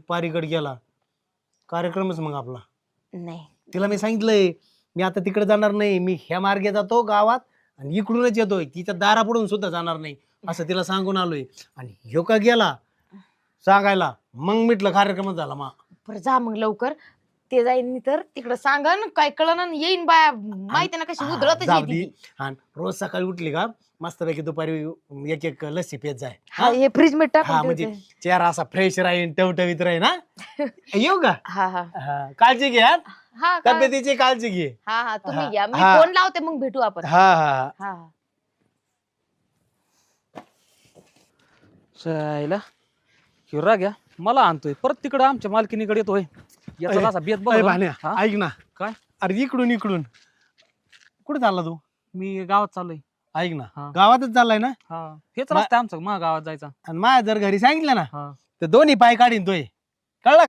पारीकडे गेला कार्यक्रमच मग आपला. नाही तिला मी सांगितलंय मी आता तिकडे जाणार नाही, मी ह्या मार्गे जातो गावात आणि इकडूनच येतोय, तिच्या दारापुढून सुद्धा जाणार नाही असं तिला सांगून आलोय. आणि ह्यो का गेला सांगायला, मग मिटलं कार्यक्रमच झाला. मग बरं जा मग लवकर. ते जाईन तर तिकडं सांगा ना काय कळलं येईन बाया माहिती ना कशी उधळत जाऊ दे. आणि रोज सकाळी उठली का मस्तपैकी दुपारी एक एक लस्सी पेत जाय. हे फ्रीज मध्ये हा म्हणजे टाकून चेहरा असा फ्रेश राहील, टवटवीत राहील. ना येऊ का? हा हा हा, काळजी घे. हा, हा तब्येतीची काळजी घे. हा हा तुम्ही हा, घ्या मी हा. फोन लावते मग भेटू आपण. हा हा हा हा चायला हिरा घ्या मला आणतोय परत तिकडे आमच्या मालकीनीकडे येतोय. याचा असा बेत बघ अरे भान्या, हा? ऐक ना. काय? अरे इकडून इकडून कुठे चालला तू? मी गावात चाललोय. ऐक ना, हा. गावातच चाललाय ना? हा हेच रस्ता आमचा मा गावात जायचा. आणि माझ्या जर घरी सांगितलं ना हा तर दोन्ही पाय काढीन तोय, कळला?